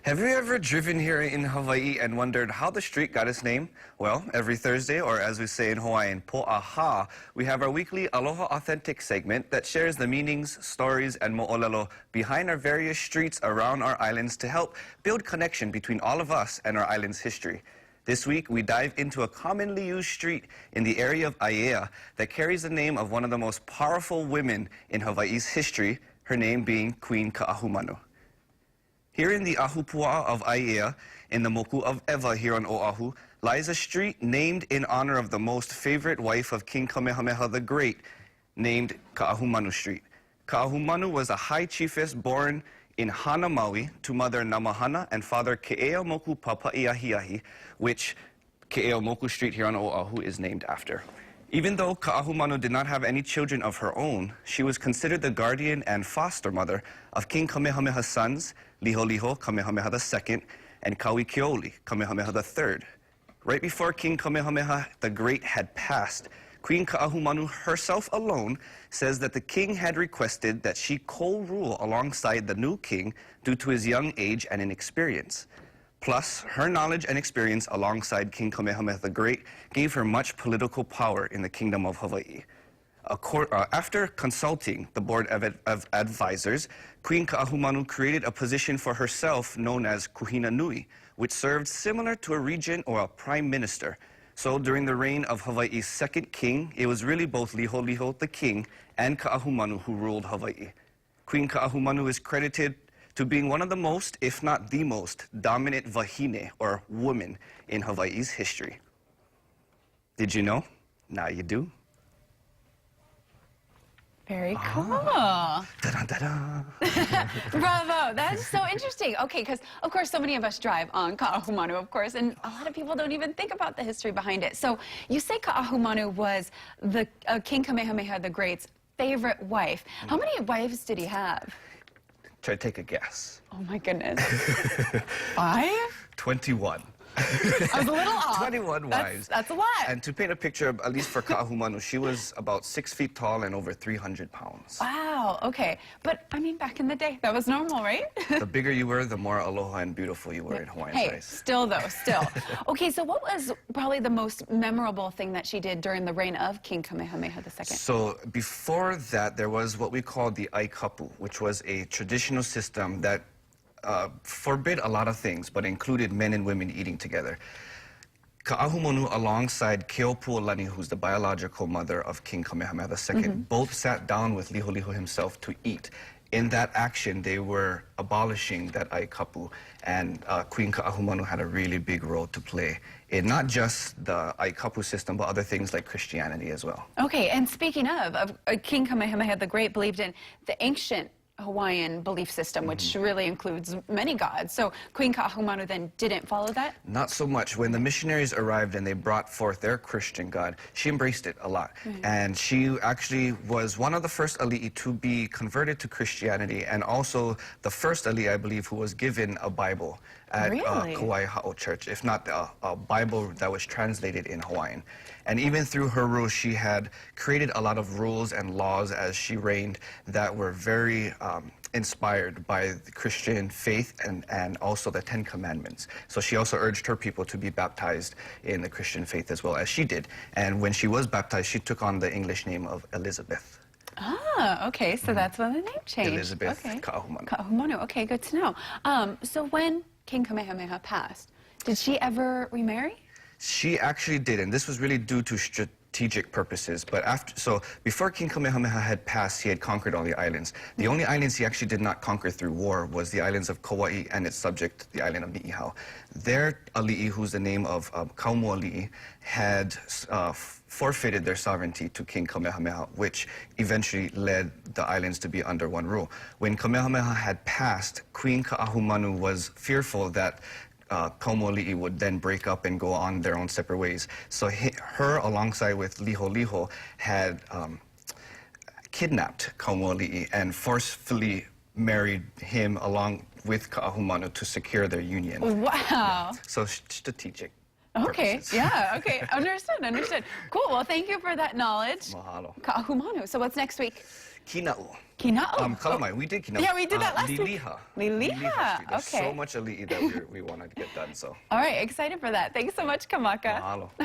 Have you ever driven here in Hawaii and wondered how the street got its name? Well, every Thursday, or as we say in Hawaiian, po'aha, we have our weekly Aloha Authentic segment that shares the meanings, stories, and mo'olelo behind our various streets around our islands to help build connection between all of us and our island's history. This week, we dive into a commonly used street in the area of Aiea that carries the name of one of the most powerful women in Hawaii's history, her name being Queen Ka'ahumanu. Here in the Ahupua'a of Aiea, in the Moku of Ewa here on Oahu, lies a street named in honor of the most favorite wife of King Kamehameha the Great, named Ka'ahumanu Street. Ka'ahumanu was a high chiefess born in Hana, Maui, to mother Namahana and father Ke'eaumoku Papaiahiahi, which Ke'eaumoku Street here on Oahu is named after. Even though Ka'ahumanu did not have any children of her own, she was considered the guardian and foster mother of King Kamehameha's sons, Liholiho, Kamehameha II, and Kauikeoli, Kamehameha III. Right before King Kamehameha the Great had passed, Queen Ka'ahumanu herself alone says that the king had requested that she co-rule alongside the new king due to his young age and inexperience. Plus, her knowledge and experience alongside King Kamehameha the Great gave her much political power in the Kingdom of Hawaii. After consulting the Board of Advisors, Queen Ka'ahumanu created a position for herself known as Kuhina Nui, which served similar to a regent or a prime minister. So during the reign of Hawaii's second king, it was really both Liholiho the king and Ka'ahumanu who ruled Hawaii. Queen Ka'ahumanu is credited to being one of the most, if not the most, dominant wahine, or woman, in Hawaii's history. Did you know? Now you do. Very cool. Da-da-da-da. Bravo. That's so interesting. Okay, because, of course, so many of us drive on Ka'ahumanu, of course, and a lot of people don't even think about the history behind it. So you say Ka'ahumanu was the King Kamehameha the Great's favorite wife. How many wives did he have? Try to take a guess. Oh, my goodness. 5? 21. I was a little off. 21 wives. That's a lot. And to paint a picture, at least for Ka'ahumanu, she was about 6 feet tall and over 300 pounds. Wow, okay. But, I mean, back in the day, that was normal, right? The bigger you were, the more aloha and beautiful you were in Hawaiian Hey, size. still though, still. Okay, so what was probably the most memorable thing that she did during the reign of King Kamehameha II? So before that, there was what we call the aikapu, which was a traditional system that forbid a lot of things, but included men and women eating together. Ka'ahumanu, alongside Keopuolani, who's the biological mother of King Kamehameha II, both sat down with Liholiho himself to eat. In that action, they were abolishing that aikapu, and Queen Ka'ahumanu had a really big role to play in not just the aikapu system, but other things like Christianity as well. Okay, and speaking of King Kamehameha the Great believed in the ancient Hawaiian belief system, which really includes many gods. So Queen Ka'ahumanu then didn't follow that? Not so much. When the missionaries arrived and they brought forth their Christian god, she embraced it a lot. And she actually was one of the first ali'i to be converted to Christianity, and also the first ali'i, I believe, who was given a Bible at Kauai Ha'o Church, if not a Bible that was translated in Hawaiian. And even through her rule, she had created a lot of rules and laws as she reigned that were very inspired by the Christian faith and also the 10 Commandments. So she also urged her people to be baptized in the Christian faith as well as she did. And when she was baptized, she took on the English name of Elizabeth. Ah, okay, so that's when the name changed. Elizabeth Ka'ahumanu. Ka'ahumanu, okay, good to know. So when King Kamehameha passed, did she ever remarry? She actually did, and this was really due to strategic purposes. But before King Kamehameha had passed, he had conquered all the islands. The only islands he actually did not conquer through war was the islands of Kauai and its subject, the island of Ni'ihau. Their ali'i, who's the name of Kaumoali'i, had forfeited their sovereignty to King Kamehameha, which eventually led the islands to be under one rule. When Kamehameha had passed, Queen Ka'ahumanu was fearful that Kaumoali'i would then break up and go on their own separate ways. So her, alongside with Liholiho, had kidnapped Kaumoali'i and forcefully married him along with Ka'ahumanu to secure their union. Wow. So strategic. Okay, purposes. yeah, okay, understood. Cool, well, thank you for that knowledge. Mahalo. Ka'ahumanu. So what's next week? Kina'u. Kina'u. Kalamai, we did Kina'u. Yeah, we did that last week. Liliha. Liliha, Street. There's okay. so much ali'i that we wanted to get done, so. All right, excited for that. Thanks so much, Kamaka. Mahalo.